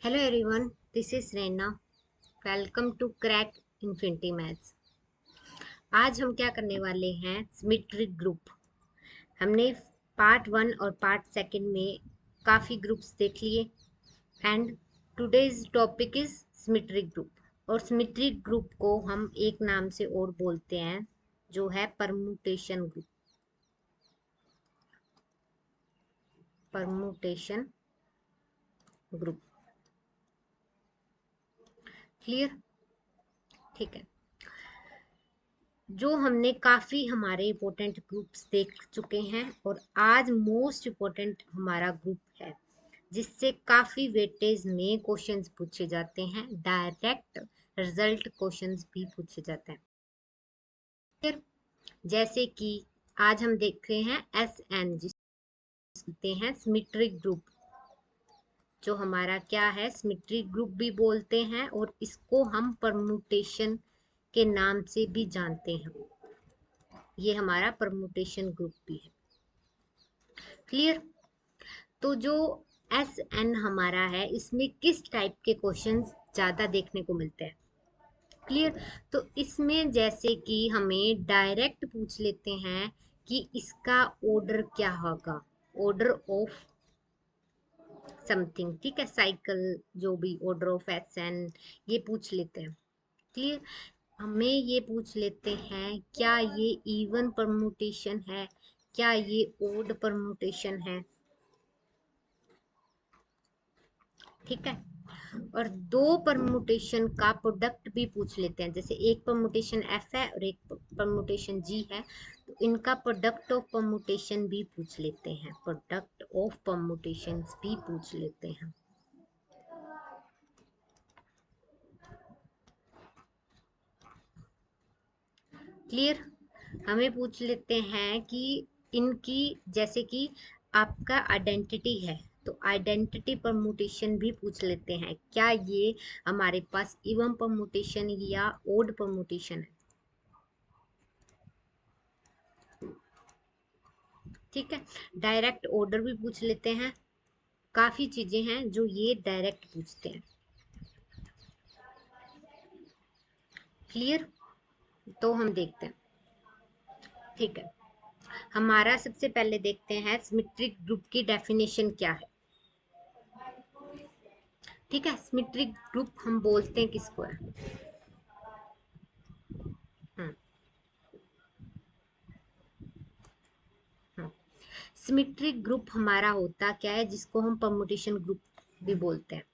Hello everyone, this is Reina. Welcome to Crack Infinity Maths. आज हम क्या करने वाले हैं? Symmetric group. हमने पार्ट 1 और पार्ट 2 में काफ़ी ग्रुप्स देख लिए and today's topic is symmetric group. और सिमेट्रिक ग्रुप को हम एक नाम से और बोलते हैं जो है permutation group. Permutation group, clear? ठीक है। जो हमने काफ़ी हमारे इम्पोर्टेंट ग्रुप्स देख चुके हैं और आज मोस्ट इम्पोर्टेंट हमारा ग्रुप है जिससे काफ़ी वेटेज में क्वेश्चंस पूछे जाते हैं, डायरेक्ट रिजल्ट क्वेश्चंस भी पूछे जाते हैं। फिर जैसे कि आज हम देख रहे हैं SN जिसते हैं सिमेट्रिक ग्रुप, जो हमारा क्या है सिमेट्रिक ग्रुप भी बोलते हैं और इसको हम परमुटेशन के नाम से भी जानते हैं। ये हमारा परमुटेशन ग्रुप भी है, क्लियर? तो जो SN हमारा है इसमें किस टाइप के क्वेश्चंस ज़्यादा देखने को मिलते हैं, क्लियर? तो इसमें जैसे कि हमें डायरेक्ट पूछ लेते हैं कि इसका ऑर्डर क्या होगा, ऑर्डर ऑफ समथिंग, ठीक है, साइकिल, जो भी ऑर्डर ऑफ SN ये पूछ लेते हैं, क्लियर? हमें ये पूछ लेते हैं क्या ये इवन परमुटेशन है, क्या ये ओड परमुटेशन है, ठीक है? और दो परमुटेशन का प्रोडक्ट भी पूछ लेते हैं, जैसे एक परमुटेशन F है और एक परमुटेशन G है, तो इनका प्रोडक्ट ऑफ परमुटेशन भी पूछ लेते हैं, प्रोडक्ट ऑफ परमुटेशन भी पूछ लेते हैं, क्लियर? हमें पूछ लेते हैं कि इनकी, जैसे कि आपका आइडेंटिटी है तो आइडेंटिटी परमुटेशन भी पूछ लेते हैं, क्या ये हमारे पास इवन परमुटेशन या ओड परमुटेशन है, ठीक है? डायरेक्ट ऑर्डर भी पूछ लेते हैं, काफी चीजें हैं जो ये डायरेक्ट पूछते हैं, क्लियर? तो हम देखते हैं, ठीक है? हमारा सबसे पहले देखते हैं सिमेट्रिक ग्रुप की डेफिनेशन क्या है, ठीक है? सिमेट्रिक ग्रुप हम बोलते हैं किसको है? हम्म हम्म सिमेट्रिक ग्रुप हमारा होता क्या है, जिसको हम परमुटेशन ग्रुप भी बोलते हैं,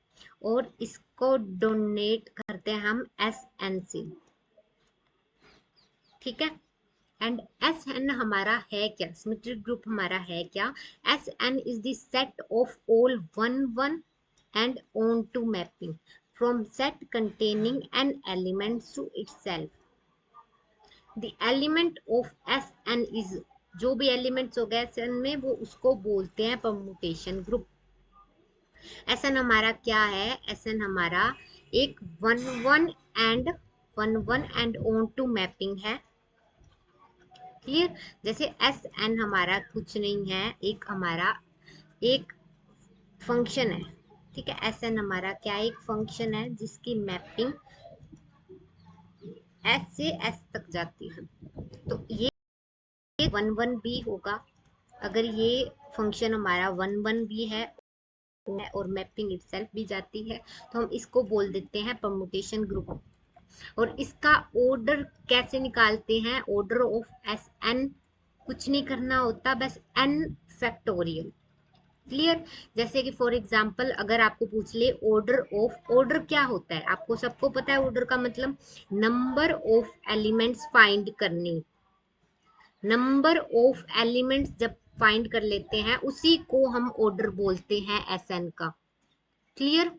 और इसको डोनेट करते हैं हम SN से, ठीक है? एंड SN हमारा है क्या, सिमेट्रिक ग्रुप हमारा है क्या? SN is the set of all 1 1 and on to mapping from set containing an element to itself. The element of SN is, जो भी एलिमेंट्स हो गए SN में वो उसको बोलते हैं परमुटेशन ग्रुप। SN हमारा क्या है? SN हमारा एक 1 1 on to mapping है, क्लियर? जैसे SN हमारा कुछ नहीं है, एक हमारा एक फंक्शन है, ठीक है? SN हमारा क्या, एक फंक्शन है जिसकी मैपिंग S से S तक जाती है, तो ये 1 1 भी होगा अगर ये फंक्शन हमारा 1 1 भी है और मैपिंग इटसेल्फ भी जाती है, तो हम इसको बोल देते हैं परमुटेशन ग्रुप। और इसका ऑर्डर कैसे निकालते हैं? ऑर्डर ऑफ SN कुछ नहीं करना होता, बस n फैक्टोरियल, क्लियर? जैसे कि फॉर एग्जांपल अगर आपको पूछ ले ऑर्डर ऑफ, ऑर्डर क्या होता है आपको सबको पता है, ऑर्डर का मतलब नंबर ऑफ एलिमेंट्स फाइंड करने, नंबर ऑफ एलिमेंट्स जब फाइंड कर लेते हैं उसी को हम ऑर्डर बोलते हैं SN का, क्लियर?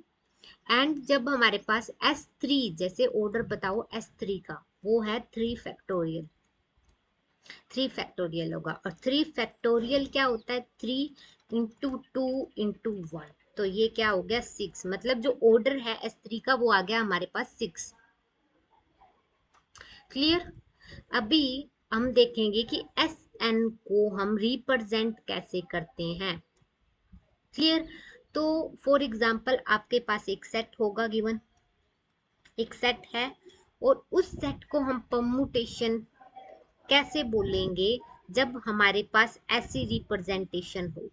एंड जब हमारे पास S3, जैसे ऑर्डर बताओ S3 का, वो है 3 फैक्टोरियल, 3 फैक्टोरियल होगा, और 3 फैक्टोरियल क्या होता है? 3 इंटू 2 इंटू 1, तो ये क्या हो गया 6, मतलब जो ऑर्डर है S3 का वो आ गया हमारे पास 6, क्लियर? अभी हम देखेंगे कि SN को हम रिप्रेजेंट कैसे करते हैं, क्लियर? तो फॉर एग्जाम्पल आपके पास एक सेट होगा गिवन, एक सेट है, और उस सेट को हम परमुटेशन कैसे बोलेंगे जब हमारे पास ऐसी रिप्रेजेंटेशन हो।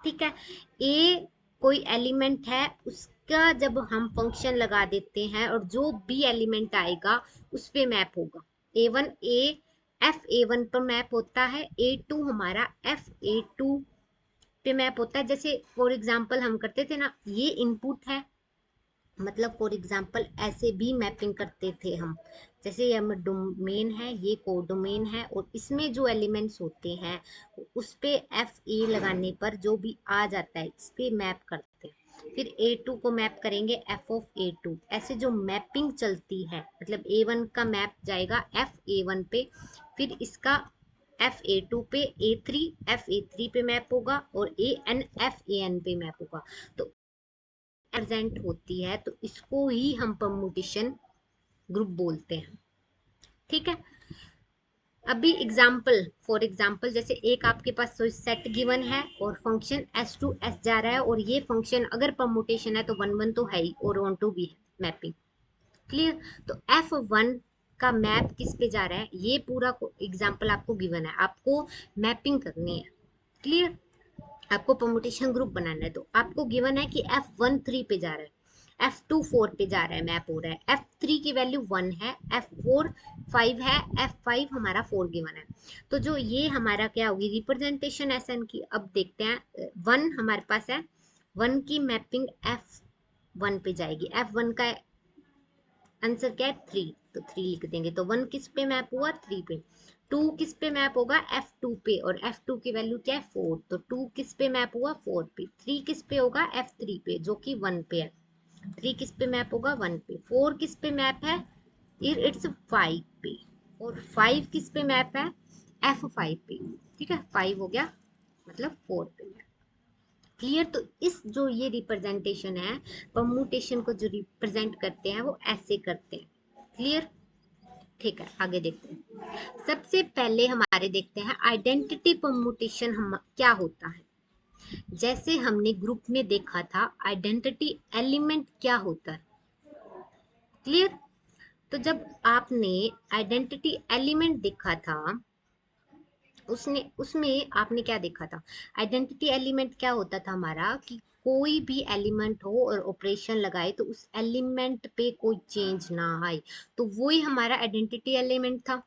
ठीक है, ए कोई एलिमेंट है, उसका जब हम फंक्शन लगा देते हैं और जो बी एलिमेंट आएगा उस पे मैप होगा। A1 F A1 पर मैप होता है, A2 हमारा F A2 पे मैप होता है। जैसे फॉर एग्जांपल हम करते थे ना, ये इनपुट है, मतलब फॉर एग्जांपल ऐसे भी मैपिंग करते थे हम। जैसे ये डोमेन है, ये कोडोमेन है, और इसमें जो एलिमेंट्स होते हैं उस पे एफ ए लगाने पर जो भी आ जाता है इस पे मैप करते हैं। फिर A2 को मैप करेंगे एफ ऑफ A2। ऐसे जो मैपिंग चलती है, मतलब A1 का मैप जाएगा F A1 पे, फिर इसका F A2 पे, A3 F A3 पे मैप होगा, और AN FAN पे मैप होगा। तो प्रेजेंट होती है तो इसको ही हम परमुटेशन ग्रुप बोलते हैं। ठीक है, अभी एग्जाम्पल, फॉर एग्जाम्पल जैसे एक आपके पास सेट गिवन है और फंक्शन S टू S जा रहा है, और ये फंक्शन अगर परमुटेशन है तो 1 1 तो है ही, और ऑन टू भी है मैपिंग। क्लियर, तो F1 का मैप किस पे जा रहा है, ये पूरा एग्जाम्पल आपको गिवन है, आपको मैपिंग करनी है। क्लियर, आपको परमुटेशन ग्रुप बनाना है, तो आपको गिवन है कि F1 3 पे जा रहा है, F2 4 पे जा रहा है, मैप हो रहा है, F3 की वैल्यू 1 है, F4 5 है, F5 हमारा 4 गिवन है। तो जो ये हमारा क्या होगी रिप्रेजेंटेशन SN की, अब देखते हैं 1 हमारे पास है, 1 की मैपिंग F1 पे जाएगी, F1 का आंसर क्या है 3, तो 3 लिख देंगे। तो 1 किस पे मैप हुआ 3 पे, 2 किस पे मैप होगा F2 पे, और F2 की वैल्यू क्या है 4, तो 2 किस पे मैप हुआ 4 पे, 3 किस पे होगा F3 पे जो कि 1 पे है, 3 किस पे मैप होगा 1 पे, 4 किस पे मैप है इट्स 5 पे, और 5 किस पे मैप है F5 पे। ठीक है, 5 हो गया मतलब 4 पे। क्लियर, तो इस जो ये रिप्रेजेंटेशन है, परमुटेशन को जो रिप्रेजेंट करते हैं वो ऐसे करते हैं। क्लियर, ठीक है, आगे देखते हैं। सबसे पहले हमारे देखते हैं आइडेंटिटी परमुटेशन हम क्या होता है। जैसे हमने ग्रुप में देखा था आइडेंटिटी एलिमेंट क्या होता है। क्लियर, तो जब आपने आइडेंटिटी एलिमेंट देखा था, उसमें आपने क्या देखा था, आइडेंटिटी एलिमेंट क्या होता था हमारा, कि कोई भी एलिमेंट हो और ऑपरेशन लगाए तो उस एलिमेंट पे कोई चेंज ना आए, तो वही हमारा आइडेंटिटी एलिमेंट था।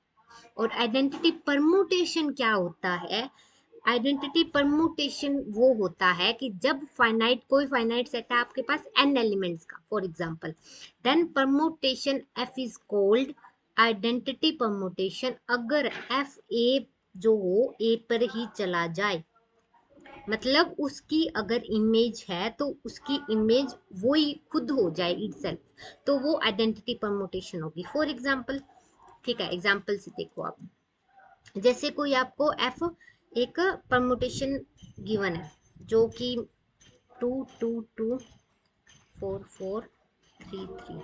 और आइडेंटिटी परमुटेशन क्या होता है, आइडेंटिटी परमुटेशन वो होता है कि जब फाइनाइट कोई फाइनाइट सेट है आपके पास n एलिमेंट्स का for example, then permutation f is called identity permutation. अगर f a जो हो a पर ही चला जाए, मतलब उसकी अगर इमेज है तो उसकी इमेज वो ही खुद हो जाए इटसेल्फ, तो वो आइडेंटिटी परमुटेशन होगी। फॉर एग्जांपल, ठीक है, एग्जांपल से देखो आप, जैसे कोई आपको f एक परमुटेशन गिवन है जो कि 2 2 2 4 4 3 3,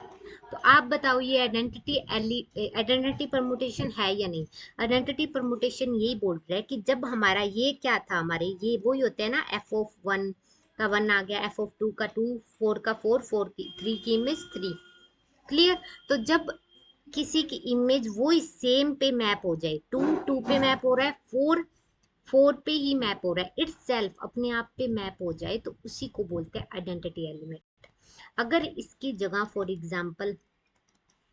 तो आप बताओ ये आइडेंटिटी परमुटेशन है या नहीं। आइडेंटिटी परमुटेशन यही बोल रहा है कि जब हमारा ये क्या था, हमारे ये वही होते हैं ना, एफ ऑफ 1 का 1 आ गया, एफ ऑफ 2 का 2, 4 का 4, 4 की 3 की इमेज 3। क्लियर, तो जब किसी की इमेज वो सेम पे मैप हो जाए, 2 2 पे मैप हो रहा है, 4 4 पे ही मैप हो रहा है, इट्स सेल्फ अपने आप पे मैप हो जाए, तो उसी को बोलते हैं आइडेंटिटी एलिमेंट। अगर इसकी जगह फॉर एग्जांपल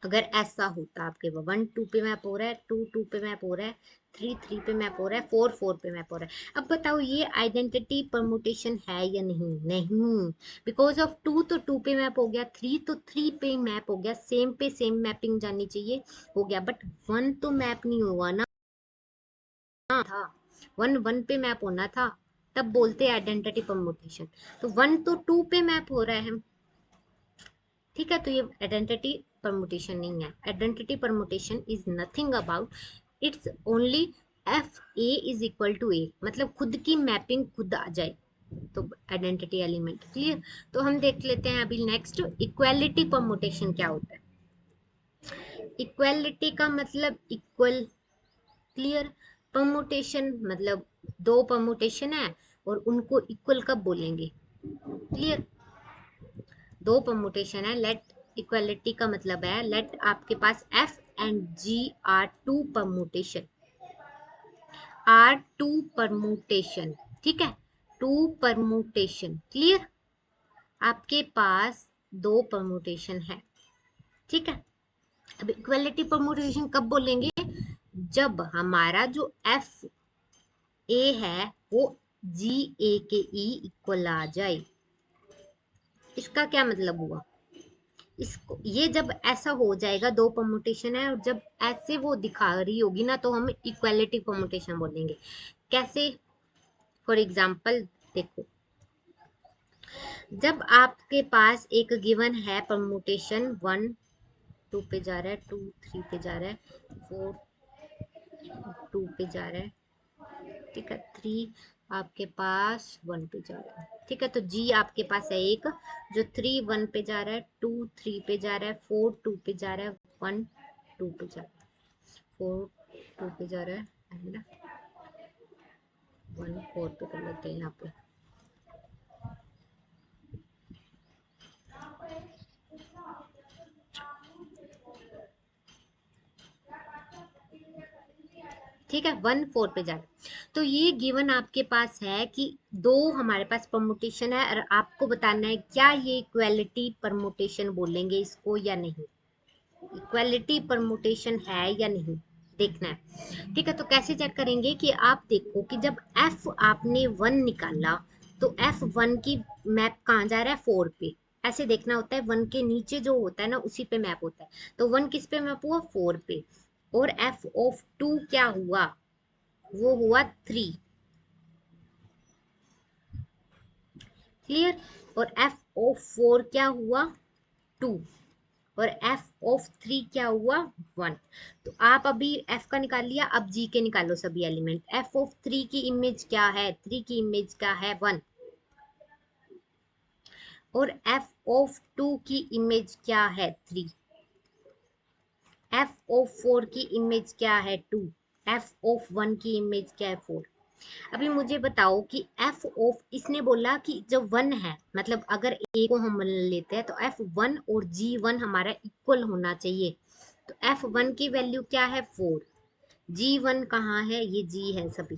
अगर ऐसा होता आपके 1 2 पे मैप हो रहा है, 2 2 पे मैप हो रहा है, 3 3 पे मैप हो रहा है, 4 4 पे मैप हो रहा है, अब बताओ ये आइडेंटिटी परमुटेशन है या नहीं। नहीं, बिकॉज ऑफ 2 तो 2 पे मैप हो गया, 3 तो 3 पे मैप हो गया, सेम पे सेम मैपिंग जानी चाहिए, हो गया, बट 1 तो मैप नहीं हुआ ना था, 1 1 पे मैप होना था, तब बोलते हैं आइडेंटिटी परमुटेशन। तो 1 तो 2 पे मैप हो रहा है, ठीक है, तो ये आइडेंटिटी परमुटेशन नहीं है। Identity permutation is nothing about, it's only F A is equal to A, मतलब खुद की मैपिंग खुद आ जाए, तो आइडेंटिटी एलिमेंट। क्लियर, तो हम देख लेते हैं अभी नेक्स्ट इक्वालिटी परमुटेशन क्या होता है। इक्वालिटी का मतलब इक्वल। क्लियर, परमुटेशन मतलब दो परमुटेशन है और उनको इक्वल कब बोलेंगे, क्लियर, दो परमुटेशन है। लेट इक्वलिटी का मतलब है लेट आपके पास F and G are two permutation, are two permutation, ठीक है, टू परमुटेशन। क्लियर, आपके पास दो परमुटेशन है, ठीक है। अब इक्वलिटी परमुटेशन कब बोलेंगे, जब हमारा जो एफ ए है वो जी ए के ई इक्वल आ जाए। इसका क्या मतलब हुआ, इसको ये जब ऐसा हो जाएगा, दो परमुटेशन है और जब ऐसे वो दिखा रही होगी ना तो हम इक्वलिटी परमुटेशन बोलेंगे। कैसे, फॉर एग्जाम्पल देखो, जब आपके पास एक गिवन है परमुटेशन 1 2 पे जा रहा है, 2 3 पे जा रहा है, 4 2 पे जा रहा है, ठीक है, 3 आपके पास 1 पे जा रहा है, ठीक है। तो जी आपके पास है एक जो 3 1 पे जा रहा है, 2 3 पे जा रहा है, 4 2 पे जा रहा है, 1 2 पे जा रहा है, 4 2 पे जा रहा है एंड 1 4 पे कर लेते हैं यहाँ पे। ठीक है, 1 4 पे जा रहा है। तो ये गिवन आपके पास है कि दो हमारे पास परमुटेशन है और आपको बताना है क्या ये इक्वलिटी परमुटेशन बोलेंगे इसको या नहीं, इक्वलिटी परमुटेशन है या नहीं, देखना है। ठीक है, तो कैसे चेक करेंगे कि आप देखो कि जब एफ आपने 1 निकाला तो एफ 1 की मैप कहाँ जा रहा है, 4 पे। ऐसे देखना होता है, 1 के नीचे जो होता है ना उसी पे मैप होता है। तो 1 किस पे मैप हुआ, 4 पे। और एफ ऑफ 2 क्या हुआ, वो हुआ 3। क्लियर, और एफ ऑफ 4 क्या हुआ, 2। और एफ ऑफ 3 क्या हुआ, 1। तो आप अभी एफ का निकाल लिया, अब जी के निकालो सभी एलिमेंट। एफ ऑफ 3 की इमेज क्या है, 3 की इमेज क्या है, 1। और एफ ऑफ 2 की इमेज क्या है, 3। एफ ऑफ 4 की इमेज क्या है, 2। एफ ऑफ 1 की इमेज क्या है, 4। अभी मुझे बताओ कि एफ ऑफ, इसने बोला कि जब 1 है, मतलब अगर ए को हम लेते हैं तो एफ 1 और जी 1 हमारा इक्वल होना चाहिए। तो एफ 1 की वैल्यू क्या है, 4। जी 1 कहाँ है, ये जी है सभी,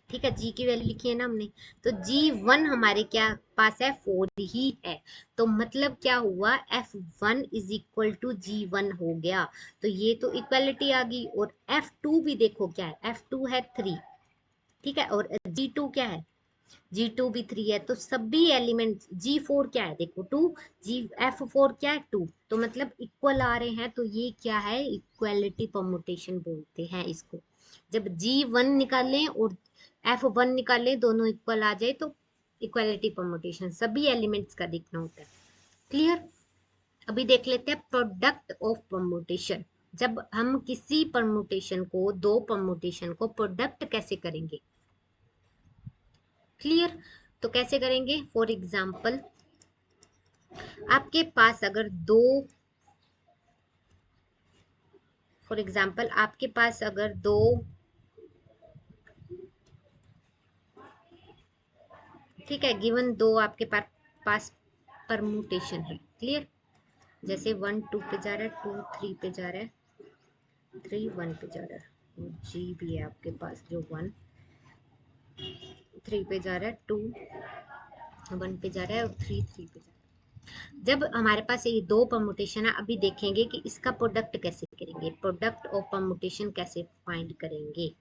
ठीक है, जी की वैल्यू लिखी है ना हमने। तो जी 1 हमारे क्या पास है, 4 ही है। तो मतलब क्या हुआ, एफ 1 इज इक्वल टू जी 1 हो गया। तो ये तो इक्वलिटी आ गई। और एफ 2 भी देखो क्या है, एफ 2 है 3, ठीक है, और जी 2 क्या है, जी 2 भी 3 है। तो सभी एलिमेंट, जी 4 क्या है देखो 2, जी एफ 4 क्या है, 2। तो मतलब इक्वल आ रहे हैं, तो ये क्या है, इक्वलिटी परमुटेशन बोलते हैं इसको। जब जी 1 निकालें और एफ 1 निकालें, दोनों इक्वल आ जाए तो इक्वलिटी परमुटेशन, सभी एलिमेंट्स का देखना होता है। क्लियर, अभी देख लेते हैं प्रोडक्ट ऑफ परमुटेशन। जब हम किसी परमुटेशन को, दो परमुटेशन को प्रोडक्ट कैसे करेंगे। क्लियर, तो कैसे करेंगे, फॉर एग्जाम्पल आपके पास अगर दो, फॉर एग्जाम्पल आपके पास अगर दो, ठीक है, गिवन दो आपके पास परमुटेशन है। क्लियर, जैसे 1 2 पे जा रहा है, 2 3 पे जा रहा है, 3 1 पे जा रहा है, और जी भी है आपके पास जो 1 3 पे जा रहा है, 2 1 पे जा रहा है, और 3 3 पे जा रहा है। जब हमारे पास ये दो परमुटेशन है, अभी देखेंगे कि इसका प्रोडक्ट कैसे करेंगे, प्रोडक्ट ऑफ परमुटेशन कैसे फाइंड करेंगे।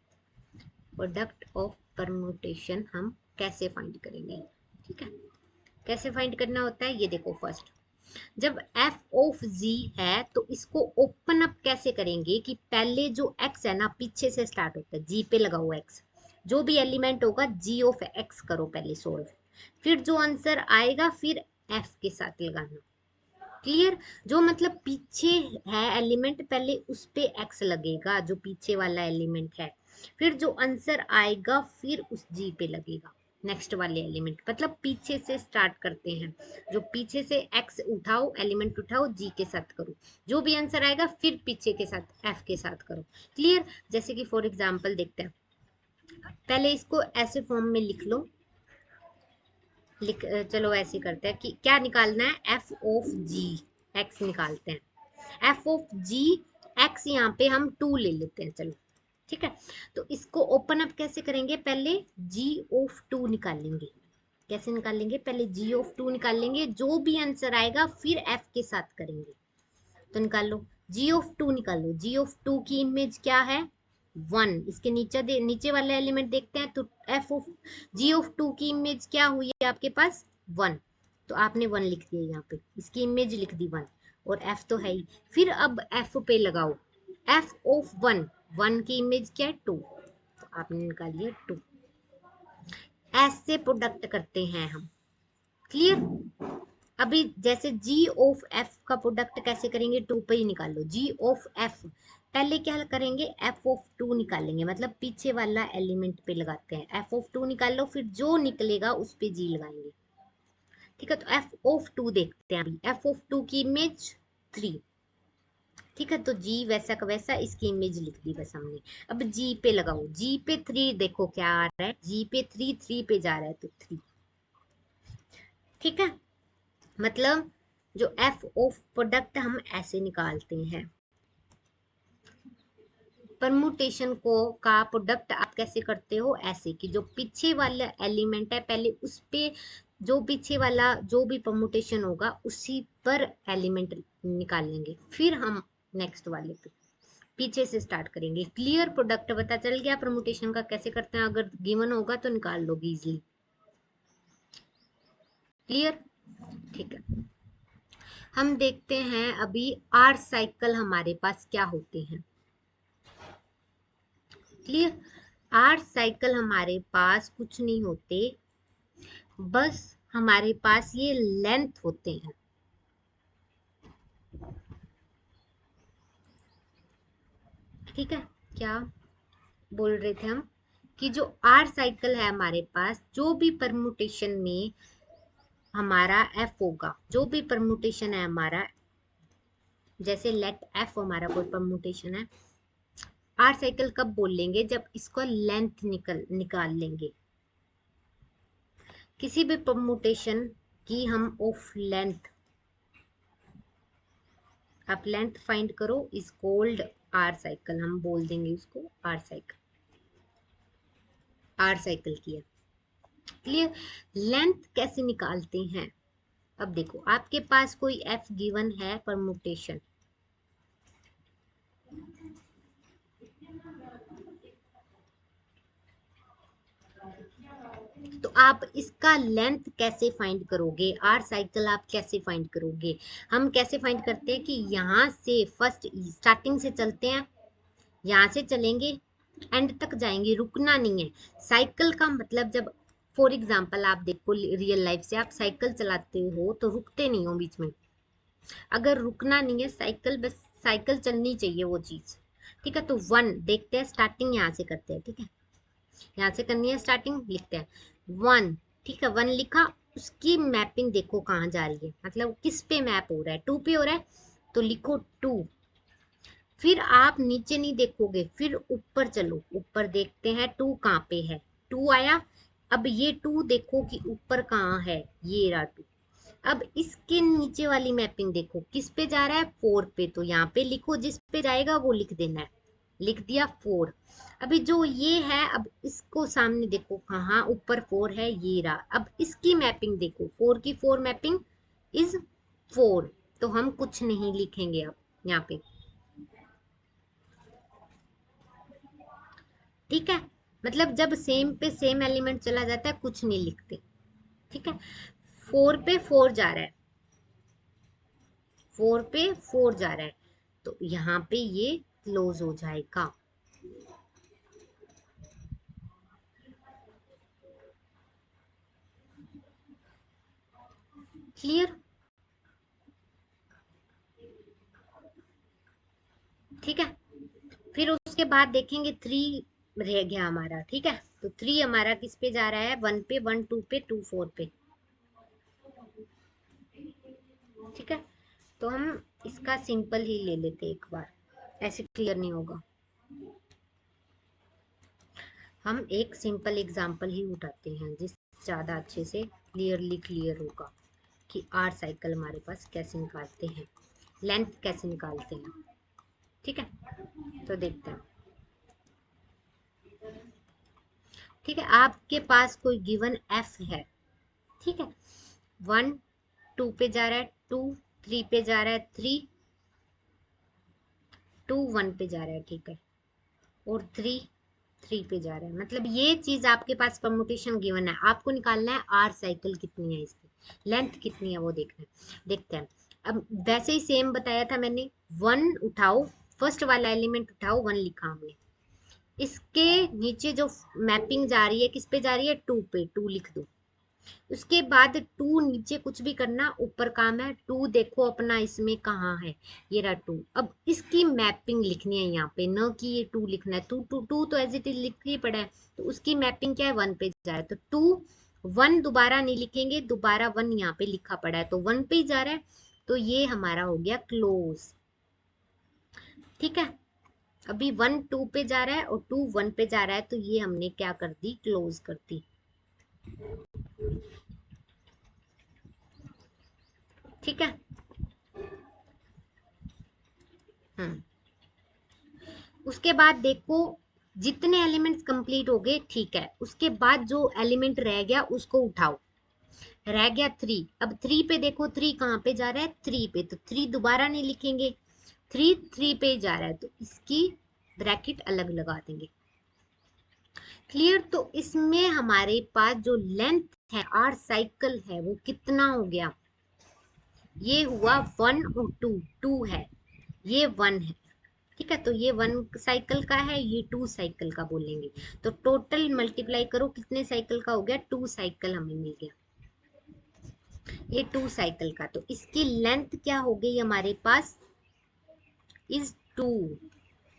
प्रोडक्ट ऑफ परमुटेशन हम कैसे फाइंड करेंगे, ठीक है। कैसे फाइंड करना होता है, ये देखो, फर्स्ट जब एफ ऑफ जी है तो इसको ओपन अप कैसे करेंगे कि पहले जो एक्स है ना पीछे से स्टार्ट होता है, जी पे लगा हुआ एक्स, जो भी एलिमेंट होगा जी ऑफ एक्स करो पहले सोल्व, फिर जो आंसर आएगा फिर एफ के साथ लगाना। क्लियर, जो मतलब पीछे है एलिमेंट, पहले उस पे एक्स लगेगा जो पीछे वाला एलिमेंट है, फिर जो आंसर आएगा फिर उस जी पे लगेगा नेक्स्ट वाले एलिमेंट। मतलब पीछे से स्टार्ट करते हैं, जो पीछे से एक्स उठाओ, एलिमेंट उठाओ, जी के साथ करो, जो भी आंसर आएगा फिर पीछे के साथ एफ के साथ करो। क्लियर, जैसे कि फॉर एग्जाम्पल देखते हैं, पहले इसको ऐसे फॉर्म में लिख लो, चलो ऐसे करते हैं कि क्या निकालना है, एफ ऑफ जी एक्स निकालते हैं। एफ ऑफ जी एक्स यहाँ पे हम 2 ले लेते हैं, चलो ठीक है। तो इसको ओपन अप कैसे करेंगे, पहले जी ऑफ 2 निकालेंगे। कैसे निकालेंगे, पहले जी ऑफ 2 निकालेंगे, जो भी आंसर आएगा फिर एफ के साथ करेंगे। तो निकालो, जी ऑफ 2 निकालो। जी ऑफ 2 की इमेज क्या है, 1। इसके नीचे वाला एलिमेंट देखते हैं, तो एफ ऑफ जी ऑफ 2 की इमेज क्या हुई है आपके पास, 1। तो आपने 1 लिख दिया यहाँ पे, इसकी इमेज लिख दी 1, और एफ तो है ही। फिर अब एफ पे लगाओ, एफ ऑफ 1, 1 की इमेज क्या है, 2, तो आपने निकाल लिया 2। ऐसे प्रोडक्ट करते हैं हम, क्लियर। अभी जैसे g ऑफ f का प्रोडक्ट कैसे करेंगे, 2 पे ही निकालो। g ऑफ f पहले क्या करेंगे, f ऑफ 2 निकालेंगे, मतलब पीछे वाला एलिमेंट पे लगाते हैं। f ऑफ 2 निकाल लो, फिर जो निकलेगा उस पे g लगाएंगे, ठीक है। तो f ऑफ 2 देखते हैं अभी, f ऑफ 2 की इमेज 3, ठीक है। तो g वैसा का वैसा, इसकी इमेज लिख दी बस हमने। अब g पे लगाओ, g पे 3 देखो क्या आ रहा है, g पे 3, 3 पे जा रहा है तो 3, ठीक है। मतलब जो एफ ऑफ प्रोडक्ट हम ऐसे निकालते हैं। परमुटेशन को का प्रोडक्ट आप कैसे करते हो, ऐसे कि जो पीछे वाला एलिमेंट है पहले उस पे, जो पीछे वाला जो भी परमुटेशन होगा उसी पर एलिमेंट निकाल लेंगे, फिर हम नेक्स्ट वाले पे पीछे से स्टार्ट करेंगे। क्लियर, प्रोडक्ट पता चल गया परमुटेशन का कैसे करते हैं, अगर गिवन होगा तो निकाल लोगे इजिली। क्लियर, ठीक है। हम देखते हैं अभी आर साइकिल हमारे पास क्या होते हैं, क्लियर। आर साइकिल हमारे पास कुछ नहीं होते, बस हमारे पास ये लेंथ होते हैं, ठीक है। क्या बोल रहे थे हम, कि जो आर साइकिल है हमारे पास, जो भी परमुटेशन में हमारा एफ होगा, जो भी परमुटेशन है हमारा, जैसे लेट एफ हमारा कोई परमुटेशन है, आर साइकिल कब बोल लेंगे, जब इसको लेंथ निकाल लेंगे। किसी भी परमुटेशन की हम ऑफ लेंथ, आप लेंथ फाइंड करो, इज कॉल्ड आर साइकिल, हम बोल देंगे उसको आर साइकिल। आर साइकिल किया, क्लियर। लेंथ कैसे निकालते हैं, अब देखो आपके पास कोई एफ गिवन है परमुटेशन, तो आप इसका लेंथ कैसे फाइंड करोगे, आर साइकिल आप कैसे फाइंड करोगे। हम कैसे फाइंड करते हैं कि यहाँ से फर्स्ट स्टार्टिंग से चलते हैं, यहाँ से चलेंगे एंड तक जाएंगे, रुकना नहीं है। साइकिल का मतलब, जब फॉर एग्जाम्पल आप देखो रियल लाइफ से, आप साइकिल चलाते हो तो रुकते नहीं हो बीच में, अगर रुकना नहीं है साइकिल, बस साइकिल चलनी चाहिए वो चीज, ठीक है। तो 1 देखते हैं, स्टार्टिंग यहाँ से करते हैं, ठीक है। यहाँ से करनी है स्टार्टिंग, लिखते हैं 1, ठीक है। 1 लिखा, उसकी मैपिंग देखो कहाँ जा रही है, मतलब किस पे मैप हो रहा है, 2 पे हो रहा है, तो लिखो 2। फिर आप नीचे नहीं देखोगे, फिर ऊपर चलो, ऊपर देखते हैं 2 कहाँ पे है, 2 आया। अब ये 2 देखो कि ऊपर कहाँ है, ये रहा 2। अब इसके नीचे वाली मैपिंग देखो किस पे जा रहा है, 4 पे, तो यहाँ पे लिखो, जिस पे जाएगा वो लिख देना है, लिख दिया 4। अभी जो ये है, अब इसको सामने देखो, कहाँ ऊपर 4 है, ये रहा। अब इसकी मैपिंग देखो, 4 की 4 मैपिंग इज 4, तो हम कुछ नहीं लिखेंगे अब यहाँ पे, ठीक है। मतलब जब सेम पे सेम एलिमेंट चला जाता है कुछ नहीं लिखते, ठीक है। 4 पे 4 जा रहा है, 4 पे 4 जा रहा है, तो यहाँ पे ये क्लोज हो जाएगा, क्लियर, ठीक है। फिर उसके बाद देखेंगे 3 रह गया हमारा, ठीक है। तो 3 हमारा किस पे जा रहा है, 1 पे, 1 2 पे, 2 4 पे, ठीक है। तो हम इसका सिंपल ही ले लेते एक बार, ऐसे क्लियर नहीं होगा। हम एक सिंपल एग्जांपल ही उठाते हैं जिससे ज़्यादा अच्छे से क्लियर होगा कि आर साइकिल हमारे पास कैसे निकालते हैं, लेंथ कैसे निकालते हैं। ठीक है, तो देखते हैं। ठीक है, आपके पास कोई गिवन एफ है। ठीक है, 1 2 पे जा रहा है, 2 3 पे जा रहा है, 3 2 1 पे जा रहा है। ठीक है, और 3 3 पे जा रहा है। मतलब ये चीज आपके पास परमुटेशन गिवन है, आपको निकालना है आर साइकिल कितनी है, इसकी लेंथ कितनी है वो देखना है। देखते हैं। अब वैसे ही सेम बताया था मैंने, 1 उठाओ, फर्स्ट वाला एलिमेंट उठाओ, 1 लिखा हमने, इसके नीचे जो मैपिंग जा रही है किस पे जा रही है, 2 पे, 2 लिख दो। उसके बाद 2 नीचे कुछ भी करना, ऊपर काम है 2, देखो अपना इसमें कहाँ है, ये रहा 2। अब इसकी मैपिंग लिखनी है यहाँ पे, न कि ये 2 लिखना है। 2 तो एज इट इज लिख ही पड़ा है, तो उसकी मैपिंग क्या है, 1 पे जा रहा है। तो 2 1 दोबारा नहीं लिखेंगे, दोबारा 1 यहाँ पे लिखा पड़ा है, तो 1 पे ही जा रहा है। तो ये हमारा हो गया क्लोज। ठीक है, अभी 1 2 पे जा रहा है और 2 1 पे जा रहा है, तो ये हमने क्या कर दी, क्लोज कर दी। ठीक है। हम्म, उसके बाद देखो जितने एलिमेंट्स कंप्लीट हो गए, ठीक है, उसके बाद जो एलिमेंट रह गया उसको उठाओ। रह गया 3, अब 3 पे देखो, 3 कहाँ पे जा रहा है, 3 पे, तो 3 दोबारा नहीं लिखेंगे, 3 3 पे जा रहा है, तो इसकी ब्रैकेट अलग लगा देंगे। क्लियर। तो इसमें हमारे पास जो लेंथ है, आर साइकिल है, वो कितना हो गया, ये हुआ 1 और 2, 2 है, ये 1 है। ठीक है, तो ये 1 साइकिल का है, ये 2 साइकिल का बोलेंगे। तो टोटल मल्टीप्लाई करो, कितने साइकिल का हो गया, 2 साइकिल हमें मिल गया, ये 2 साइकिल का। तो इसकी लेंथ क्या हो गई हमारे पास, इज 2।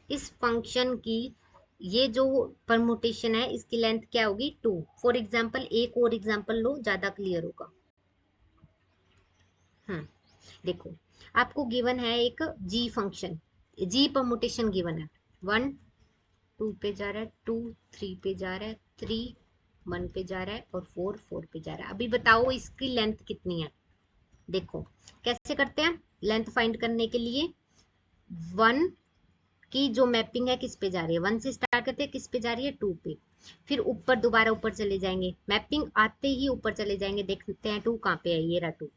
इस फंक्शन की ये जो परमुटेशन है, इसकी लेंथ क्या होगी, 2। फॉर एग्जाम्पल एक और एग्जाम्पल लो, ज्यादा क्लियर होगा। देखो, आपको गिवन है एक जी फंक्शन, जी परमुटेशन गिवन है, 1 2 पे जा रहा है, 2 3 पे जा रहा है, 3 1 पे जा रहा है, और 4 4 पे जा रहा है। अभी बताओ इसकी लेंथ कितनी है। देखो कैसे करते हैं, लेंथ फाइंड करने के लिए 1 की जो मैपिंग है किस पे जा रही है, 1 से स्टार्ट करते हैं, किस पे जा रही है, 2 पे। फिर ऊपर दोबारा ऊपर चले जाएंगे, मैपिंग आते ही ऊपर चले जाएंगे, देखते हैं 2 कहाँ पे है, ये रहा 2।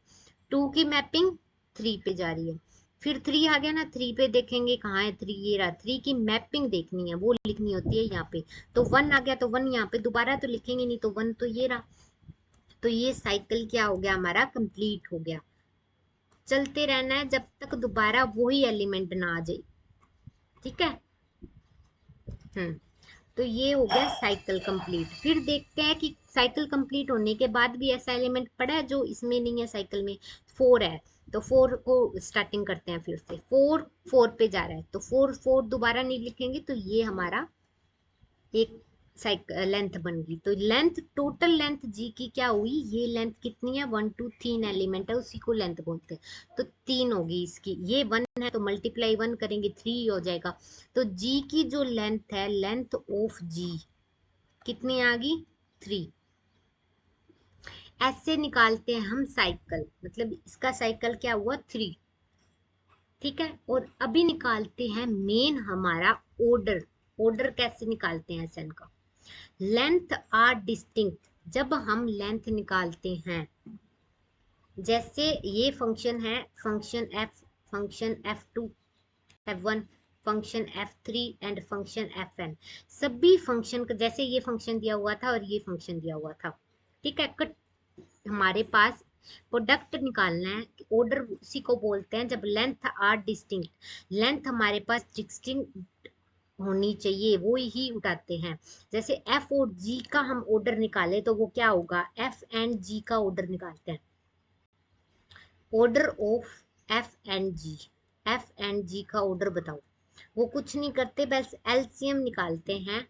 2 की मैपिंग 3 पे जा रही है, फिर 3 आ गया ना, 3 पे देखेंगे कहाँ है 3, ये रहा 3 की मैपिंग देखनी है, वो लिखनी होती है यहाँ पे। तो 1 आ गया, तो 1 यहाँ पे दोबारा तो लिखेंगे नहीं, तो 1 तो ये रहा। तो ये साइकिल क्या हो गया हमारा, कंप्लीट हो गया। चलते रहना है जब तक दोबारा वही एलिमेंट ना आ जाए। ठीक है। हम्म, तो ये हो गया साइकिल कंप्लीट। फिर देखते हैं कि साइकिल कंप्लीट होने के बाद भी ऐसा एलिमेंट पड़ा है जो इसमें नहीं है, साइकिल में 4 है। तो 4 को स्टार्टिंग करते हैं फिर से, 4 4 पे जा रहा है, तो 4 4 दोबारा नहीं लिखेंगे, तो ये हमारा एक लेंथ बन गई। तो लेंथ, टोटल लेंथ जी की क्या हुई, ये लेंथ कितनी है, 1 2 3 एलिमेंट है, उसी को लेंथ बोलते हैं। तो 3 होगी इसकी, ये 1 है तो मल्टीप्लाई 1 करेंगे, 3 हो जाएगा। तो जी की जो लेंथ है, लेंथ ऑफ जी कितनी आ गई, 3। ऐसे निकालते हैं हम साइकिल, मतलब इसका साइकिल क्या हुआ, 3। ठीक है, और अभी निकालते हैं मेन हमारा ऑर्डर। ऑर्डर कैसे निकालते हैं एसएन का, लेंथ आर डिस्टिंक्ट। जब हम लेंथ निकालते हैं, जैसे ये फंक्शन है, function F2, F1, function F3 and function Fn। सभी फंक्शन का, जैसे ये फंक्शन दिया हुआ था और ये फंक्शन दिया हुआ था। ठीक है, हमारे पास प्रोडक्ट निकालना है, ऑर्डर उसी को बोलते हैं जब लेंथ आर डिस्टिंक्ट। लेंथ हमारे पास डिस्टिंक्ट होनी चाहिए, वो ही उठाते हैं। जैसे एफ और जी का हम ऑर्डर निकाले तो वो क्या होगा, एफ एंड जी का ऑर्डर निकालते हैं, order of F and G. F and G का ऑर्डर बताओ, वो कुछ नहीं करते, बस एलसीएम निकालते हैं।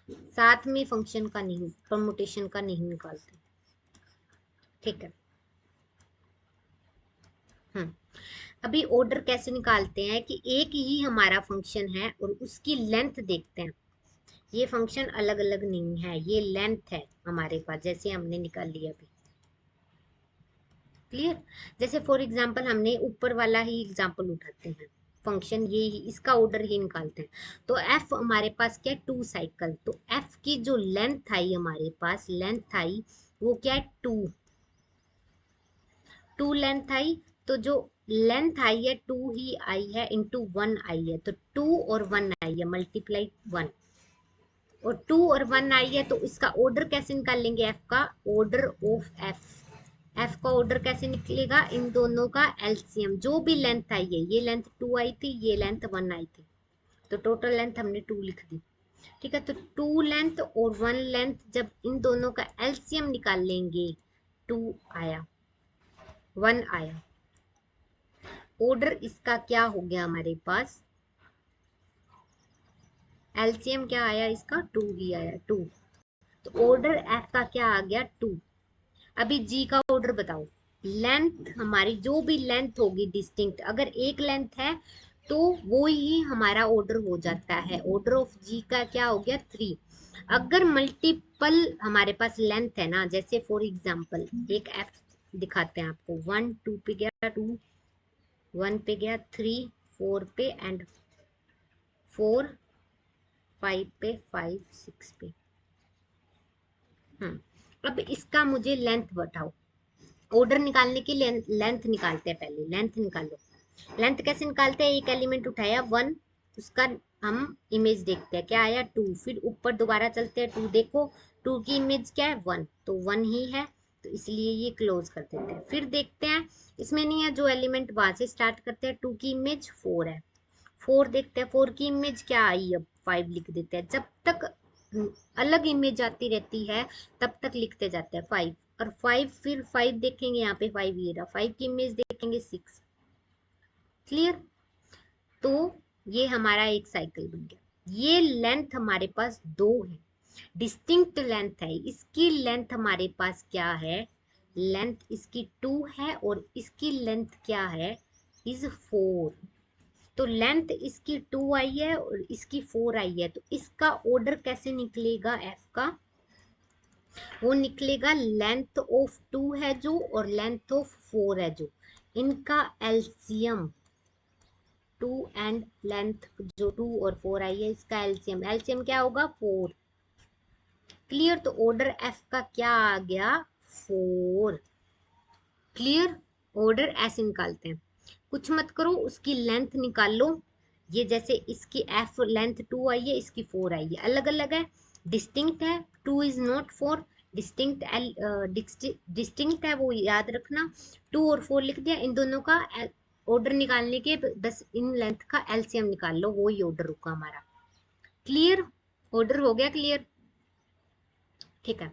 साथ में फंक्शन का नहीं, परमुटेशन का नहीं निकालते। ठीक है। अभी ऑर्डर कैसे निकालते हैं कि एक ही हमारा फंक्शन है और उसकी लेंथ देखते हैं। ये फंक्शन अलग अलग नहीं है, ये लेंथ है हमारे पास, जैसे हमने निकाल लिया अभी। क्लियर? जैसे फॉर एग्जांपल हमने ऊपर वाला ही एग्जांपल उठाते हैं, फंक्शन ये ही, इसका ऑर्डर ही निकालते हैं। तो एफ हमारे पास क्या है, 2 साइकिल। तो एफ की जो लेंथ आई हमारे पास, लेंथ आई वो क्या है, 2। 2 लेंथ आई, तो जो लेंथ आई है 2 ही आई है, इंटू 1 आई है, तो 2 और 1 आई है, मल्टीप्लाई 1। और 2 और 1 आई है, तो इसका ऑर्डर कैसे निकाल लेंगे, एफ का ऑर्डर ऑफ एफ का ऑर्डर कैसे निकलेगा, इन दोनों का एलसीएम। जो भी लेंथ आई है, ये लेंथ 2 आई थी, ये लेंथ 1 आई थी, तो टोटल लेंथ हमने 2 लिख दी। ठीक है, तो 2 लेंथ और 1 लेंथ, जब इन दोनों का एलसीएम निकाल लेंगे, 2 आया, 1 आया, ऑर्डर इसका क्या हो गया हमारे पास, एलसीएम क्या आया इसका, 2 ही आया, 2। तो ऑर्डर एफ का क्या आ गया, 2। अभी जी का ऑर्डर बताओ। लेंथ हमारी जो भी लेंथ होगी डिस्टिंक्ट, अगर एक लेंथ है तो वो ही हमारा ऑर्डर हो जाता है। ऑर्डर ऑफ जी का क्या हो गया, 3। अगर मल्टीपल हमारे पास लेंथ है ना, जैसे फॉर एग्जांपल एक एफ दिखाते हैं आपको, 1 2 पे गया, 2 1 पे गया, 3 4 पे, एंड 4 5 पे, 5 6 पे। अब इसका मुझे लेंथ बताओ। ऑर्डर निकालने की लेंथ निकालते हैं, पहले लेंथ निकालो। लेंथ कैसे निकालते हैं, एक एलिमेंट उठाया 1, उसका हम इमेज देखते हैं, क्या आया 2। फिर ऊपर दोबारा चलते हैं, 2 देखो, 2 की इमेज क्या है 1, तो 1 ही है, तो इसलिए ये क्लोज कर देते हैं। फिर देखते हैं, इसमें नहीं है, जो एलिमेंट वहां से स्टार्ट करते हैं, 2 की इमेज 4 है, 4 देखते हैं, 4 की इमेज क्या आई, अब 5 लिख देते हैं। जब तक अलग इमेज आती रहती है तब तक लिखते जाते हैं 5, और 5, फिर 5 देखेंगे, यहाँ पे 5 ये रहा, 5 की इमेज देखेंगे 6। क्लियर? तो ये हमारा एक साइकिल बन गया। ये लेंथ हमारे पास 2 है, डिस्टिंक्ट लेंथ है। इसकी लेंथ हमारे पास क्या है, लेंथ इसकी 2 है, और इसकी लेंथ क्या है, इज 4। तो लेंथ इसकी 2 आई है और इसकी 4 आई है, तो इसका ऑर्डर कैसे निकलेगा एफ का, वो निकलेगा लेंथ ऑफ 2 है जो, और लेंथ ऑफ 4 है जो, इनका एलसीएम। 2 एंड लेंथ जो 2 और 4 आई है, इसका एलसीएम, एलसीएम क्या होगा, 4। क्लियर? तो ऑर्डर एफ का क्या आ गया, 4। क्लियर? ऑर्डर ऐसे निकालते हैं, कुछ मत करो, उसकी लेंथ निकाल लो। ये जैसे इसकी एफ लेंथ 2 आई है, इसकी 4 आई है, अलग अलग है, डिस्टिंक्ट है, 2 इज नॉट 4, डिस्टिंक्ट डिस्टिंक्ट है, वो याद रखना। 2 और 4 लिख दिया, इन दोनों का ऑर्डर निकालने के बस इन लेंथ का एलसीएम निकाल लो, वो ही ऑर्डर रुका हमारा। क्लियर? ऑर्डर हो गया क्लियर? ठीक है,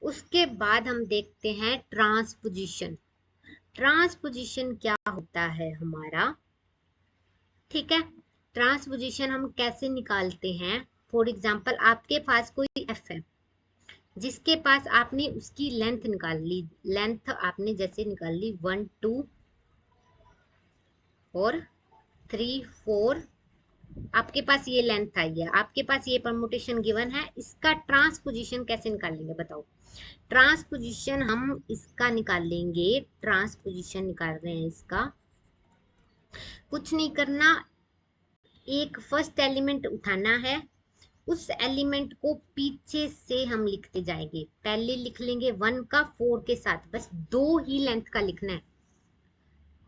उसके बाद हम देखते हैं ट्रांसपोजिशन। ट्रांसपोजिशन क्या होता है हमारा, ठीक है। ट्रांसपोजिशन हम कैसे निकालते हैं, फॉर एग्जांपल आपके पास कोई एफ है, जिसके पास आपने उसकी लेंथ निकाल ली, लेंथ आपने जैसे निकाल ली 1 2 और 3 4, आपके पास ये लेंथ आई है, आपके पास ये परमुटेशन गिवन है, इसका ट्रांसपोजिशन कैसे निकालेंगे बताओ। ट्रांसपोजिशन हम इसका निकाल लेंगे, ट्रांसपोजिशन निकाल रहे हैं इसका, कुछ नहीं करना, एक फर्स्ट एलिमेंट उठाना है, उस एलिमेंट को पीछे से हम लिखते जाएंगे। पहले लिख लेंगे 1 का 4 के साथ, बस 2 ही लेंथ का लिखना है।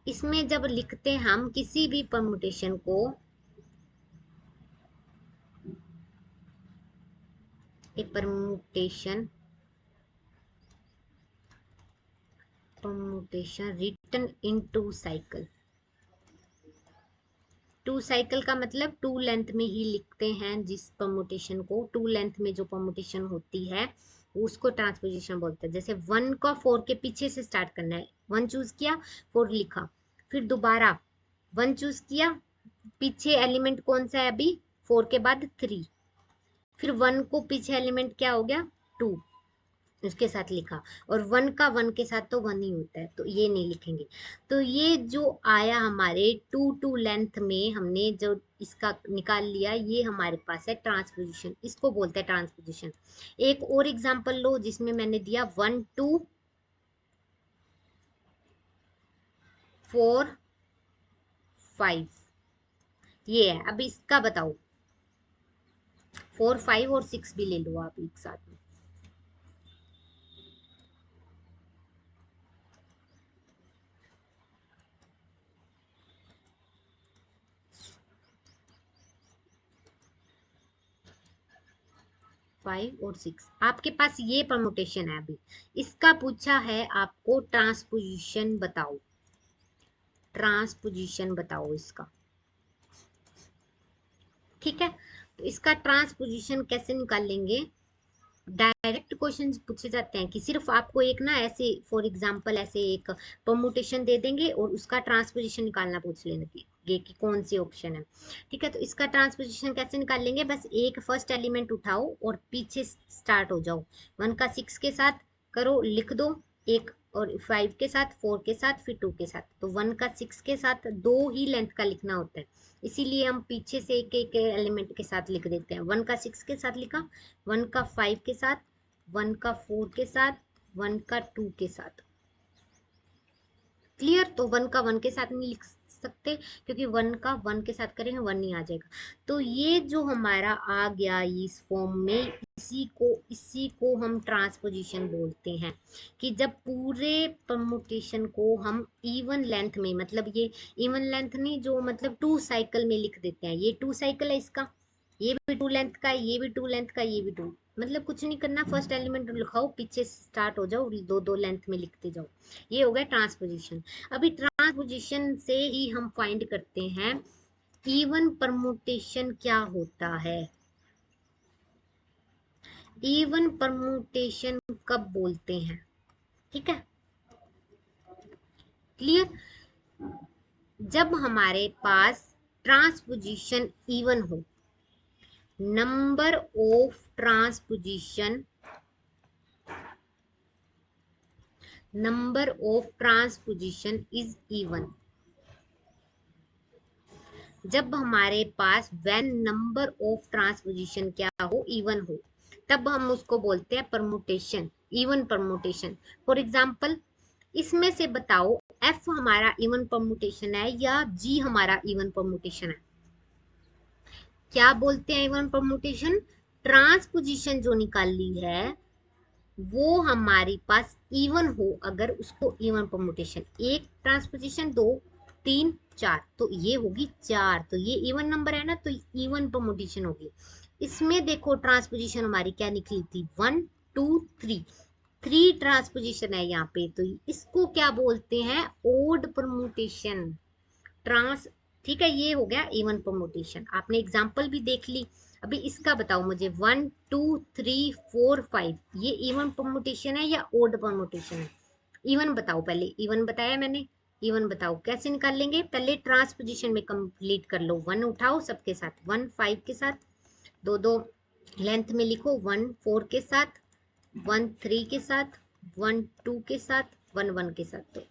इसमें जब लिखते हम किसी भी परमुटेशन को, एक permutation written in 2 cycle, 2 cycle का मतलब 2 लेंथ में ही लिखते हैं, जिस परमुटेशन को 2 लेंथ में जो परमुटेशन होती है उसको ट्रांसपोजिशन बोलते हैं। जैसे 1 का 4 के पीछे से स्टार्ट करना है, 1 चूज किया 4 लिखा, फिर दोबारा 1 चूज किया, पीछे एलिमेंट कौन सा है अभी, 4 के बाद 3, फिर 1 को पीछे एलिमेंट क्या हो गया 2, उसके साथ लिखा, और वन का वन के साथ तो वन ही होता है, तो ये नहीं लिखेंगे। तो ये जो आया हमारे टू टू लेंथ में, हमने जो इसका निकाल लिया, ये हमारे पास है ट्रांसपोजिशन, इसको बोलते हैं ट्रांसपोजिशन। एक और एग्जांपल लो जिसमें मैंने दिया 1 2 4 5, ये है। अब इसका बताओ, 4 5 और 6 भी ले लो आप एक साथ में। 5 और 6 आपके पास ये परमुटेशन है। अभी इसका पूछा है आपको ट्रांसपोजिशन बताओ, ट्रांसपोजिशन बताओ इसका। ठीक है, तो इसका ट्रांसपोजिशन कैसे निकाल लेंगे? डायरेक्ट क्वेश्चंस पूछे जाते हैं कि सिर्फ आपको एक ना ऐसे फॉर एग्जांपल ऐसे एक परमुटेशन दे देंगे और उसका ट्रांसपोजिशन निकालना पूछ लेंगे कि कौन सी ऑप्शन है। ठीक है, तो इसका ट्रांसपोजिशन कैसे निकाल लेंगे? बस एक फर्स्ट एलिमेंट उठाओ और पीछे स्टार्ट हो जाओ। 1 का 6 के साथ करो, लिख दो एक, और 5 के साथ, 4 के साथ, फिर 2 के साथ। तो 1 का 6 के साथ दो ही लेंथ का लिखना होता है, इसीलिए हम पीछे से एक एक एलिमेंट के साथ लिख देते हैं। 1 का 6 के साथ लिखा, 1 का 5 के साथ, 1 का 4 के साथ, 1 का 2 के साथ। क्लियर? तो 1 का 1 के साथ नहीं लिख सकते क्योंकि 1 का 1 के साथ करेंगे 1 ही आ जाएगा। तो ये जो हमारा आ गया इस फॉर्म में, इसी को हम ट्रांसपोजिशन बोलते हैं। कि जब पूरे परमुटेशन को हम इवन लेंथ में, मतलब ये इवन लेंथ नहीं, जो मतलब 2 साइकिल में लिख देते हैं। ये 2 साइकिल है इसका, ये भी 2 लेंथ का है, ये भी 2 लेंथ का, ये भी 2, मतलब कुछ नहीं करना, फर्स्ट एलिमेंट लिखाओ, पीछे स्टार्ट हो जाओ, दो दो लेंथ में लिखते जाओ। ये हो गया ट्रांसपोजिशन। अभी ट्रांसपोजिशन से ही हम फाइंड करते हैं इवन परमुटेशन क्या होता है। इवन परमुटेशन कब बोलते हैं? ठीक है, क्लियर? जब हमारे पास ट्रांसपोजिशन इवन हो, number of transposition, number of transposition is even. जब हमारे पास व्हेन नंबर ऑफ ट्रांसपोजिशन क्या हो, इवन हो, तब हम उसको बोलते हैं permutation, even permutation. For example इसमें से बताओ एफ हमारा इवन परमुटेशन है या जी हमारा इवन परमुटेशन है? क्या बोलते हैं इवन परमुटेशन? ट्रांसपोजिशन जो निकाल ली है वो हमारे पास इवन हो, अगर उसको इवन परमुटेशन, एक ट्रांसपोजिशन, 2 3 4, तो ये होगी 4, तो ये इवन नंबर है ना, तो इवन परमुटेशन होगी। इसमें देखो ट्रांसपोजिशन हमारी क्या निकली थी, 1 2 3, 3 ट्रांसपोजिशन है यहाँ पे, तो इसको क्या बोलते हैं, ओड परमुटेशन। ट्रांस ठीक है, ये हो गया इवन परमुटेशन, आपने एग्जांपल भी देख ली। अभी इसका बताओ मुझे, 1 2 3 4 5, ये इवन परमुटेशन है या ओड परमुटेशन है? इवन बताओ, पहले इवन बताया मैंने। इवन बताओ कैसे निकाल लेंगे? पहले ट्रांसपोजिशन में कंप्लीट कर लो। 1 उठाओ सबके साथ, 1 5 के साथ, दो दो लेंथ में लिखो, 1 4 के साथ, 1 3 के साथ, 1 2 के साथ, 1 1 के साथ। तो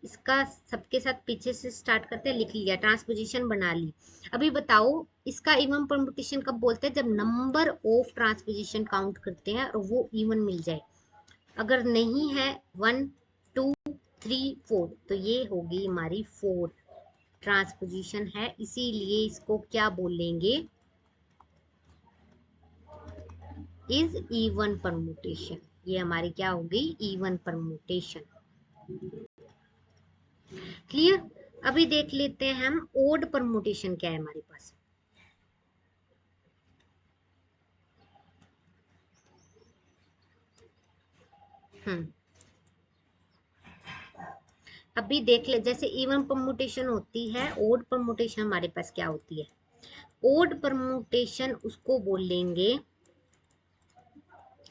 इसका सबके साथ पीछे से स्टार्ट करते हैं, लिख लिया, ट्रांसपोजिशन बना ली। अभी बताओ इसका इवन परमुटेशन कब बोलते हैं? जब नंबर ऑफ ट्रांसपोजिशन काउंट करते हैं और वो इवन मिल जाए। अगर नहीं है 1 2 3 4, तो ये होगी हमारी 4 ट्रांसपोजिशन है, इसीलिए इसको क्या बोलेंगे, इज इवन परमुटेशन। ये हमारी क्या होगी, इवन परमुटेशन। क्लियर? अभी देख लेते हैं हम ओड परमुटेशन क्या है हमारे पास। हम्म अभी देख ले, जैसे इवन परमुटेशन होती है, ओड परमुटेशन हमारे पास क्या होती है? ओड परमुटेशन उसको बोलेंगे,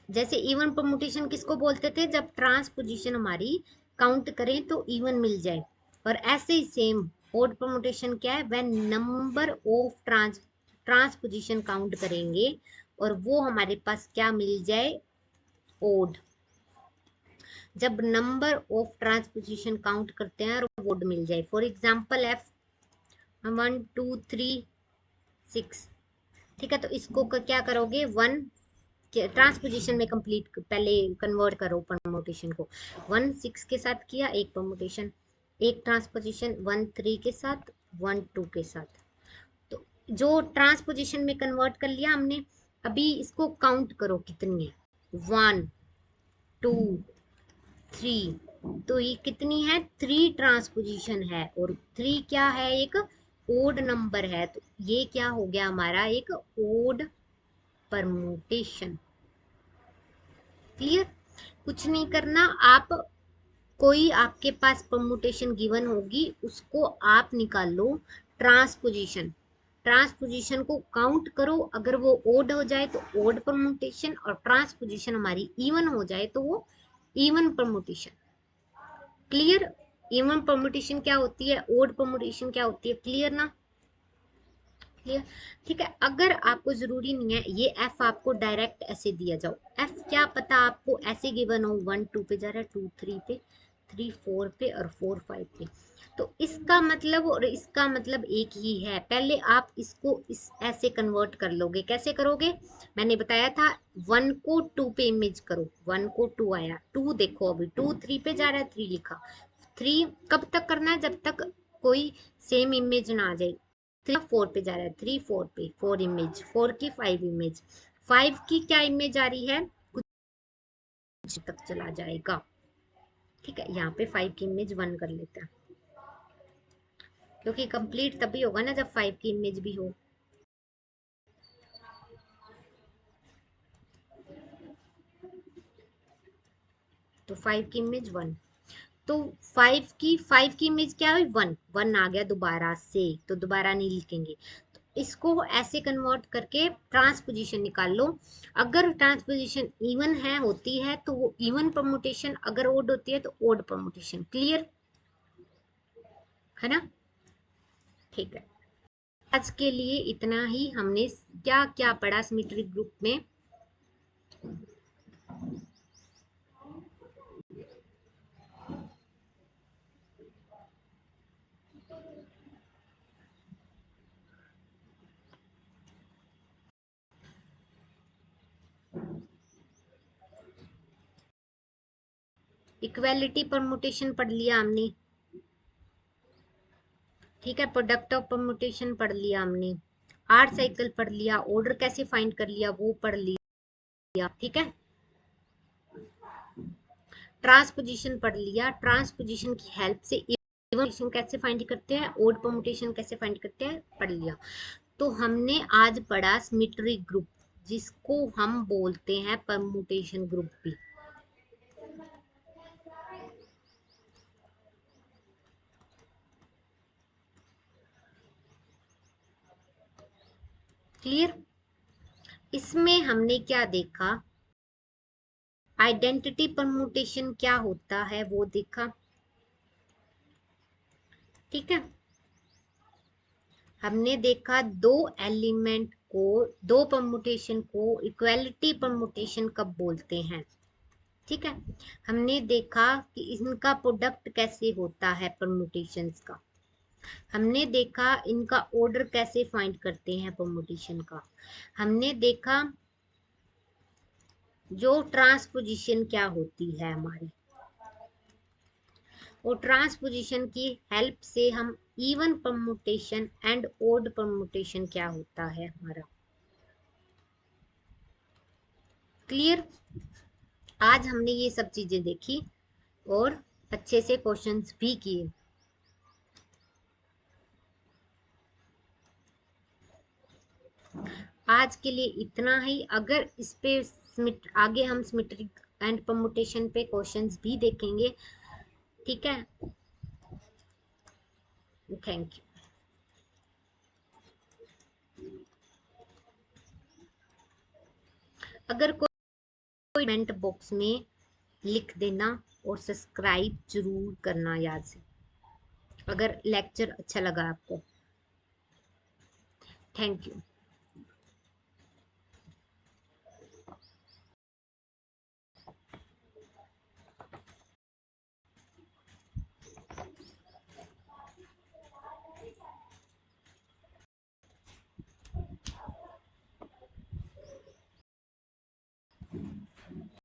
जैसे इवन परमुटेशन किसको बोलते थे? जब ट्रांसपोजिशन हमारी काउंट करें तो इवन मिल जाए। और ऐसे ही सेम ओड परमुटेशन क्या है? When number of transposition count करेंगे और वो हमारे पास क्या मिल जाए, ओड। जब नंबर ऑफ ट्रांसपोजिशन काउंट करते हैं और ओड मिल जाए। फॉर एग्जाम्पल एफ 1 2 3 6, ठीक है। तो इसको क्या करोगे, 1 ट्रांसपोजिशन में कंप्लीट पहले कन्वर्ट करो परमुटेशन को। 1 6 के साथ किया एक परमुटेशन, एक ट्रांसपोजिशन 1 3 के साथ, 1 2 के साथ। तो जो ट्रांसपोजिशन में कन्वर्ट कर लिया हमने, अभी इसको काउंट करो कितनी है, 1 2 3। तो ये कितनी है, 3 ट्रांसपोजिशन है, और 3 क्या है, एक ओड नंबर है। तो ये क्या हो गया हमारा, एक ओड परमुटेशन। क्लियर। कुछ नहीं करना, आप कोई आपके पास परमुटेशन गिवन होगी, उसको आप निकाल लो ट्रांसपोजिशन। ट्रांसपोजिशन को काउंट करो, अगर वो ओड हो जाए तो ओड परमुटेशन, और ट्रांसपोजिशन हमारी इवन हो जाए तो वो even permutation. Clear. Even permutation क्या होती है, ओड परमुटेशन क्या होती है, क्लियर ना। क्लियर। ठीक है। अगर आपको जरूरी नहीं है ये एफ आपको डायरेक्ट ऐसे दिया जाओ, एफ क्या पता आपको ऐसे गिवन हो, 1 2 पे जा रहा है, 2 3 पे, 3 4 पे, और 4 5 पे। तो इसका मतलब और इसका मतलब एक ही है। पहले आप इसको इस ऐसे कन्वर्ट कर लोगे, कैसे करोगे, मैंने बताया था 1 को 2 पे इमेज करो, 1 को 2 आया, 2 देखो अभी 2 3 पे जा रहा है, 3 लिखा। 3 कब तक करना है, जब तक कोई सेम इमेज ना आ जाए। 3 4 पे जा रहा है, 3 4 पे 4 इमेज, 4 की 5 इमेज, 5 की क्या इमेज आ रही है, कुछ तक चला जाएगा। ठीक है। यहाँ पे 5 की इमेज 1 कर लेते हैं, क्योंकि कंप्लीट तभी होगा ना जब 5 की इमेज भी हो। तो 5 की इमेज 1, तो 5 की इमेज क्या हुई, 1 1 आ गया दोबारा से, तो दोबारा नहीं लिखेंगे। तो इसको ऐसे कन्वर्ट करके ट्रांसपोजिशन निकाल लो। अगर ट्रांसपोजिशन इवन है होती है तो वो इवन परमुटेशन, अगर ओड होती है तो ओड परमुटेशन। क्लियर है ना। ठीक है। आज के लिए इतना ही। हमने क्या क्या पढ़ा सिमेट्रिक ग्रुप में, इक्वेलिटी परमुटेशन पढ़ लिया हमने, ठीक है। प्रोडक्ट ऑफ परमुटेशन पढ़ लिया हमने, आर साइकिल पढ़ लिया, ऑर्डर कैसे फाइंड कर लिया वो पढ़ लिया, ठीक है। ट्रांसपोजिशन पढ़ लिया, ट्रांसपोजिशन की हेल्प से इवन कैसे फाइंड करते हैं, ओड परमुटेशन कैसे फाइंड करते हैं, पढ़ लिया। तो हमने आज पढ़ा सिमेट्रिक ग्रुप, जिसको हम बोलते हैं परमुटेशन ग्रुप भी। क्लियर। इसमें हमने क्या देखा, आइडेंटिटी परमुटेशन क्या होता है वो देखा, ठीक है। हमने देखा दो एलिमेंट को, दो परमुटेशन को इक्वालिटी परमुटेशन कब बोलते हैं, ठीक है। हमने देखा कि इनका प्रोडक्ट कैसे होता है परमुटेशंस का। हमने देखा इनका ऑर्डर कैसे फाइंड करते हैं परमुटेशन का। हमने देखा जो ट्रांसपोजिशन क्या होती है हमारी, और ट्रांसपोजिशन की हेल्प से हम even permutation and odd permutation क्या होता है हमारा। क्लियर। आज हमने ये सब चीजें देखी और अच्छे से क्वेश्चंस भी किए। आज के लिए इतना ही। अगर इस पे आगे हम सिमेट्रिक एंड परमुटेशन पे क्वेश्चंस भी देखेंगे, ठीक है। Thank you. अगर कोई कमेंट बॉक्स में लिख देना, और सब्सक्राइब जरूर करना याद से, अगर लेक्चर अच्छा लगा आपको। Thank you.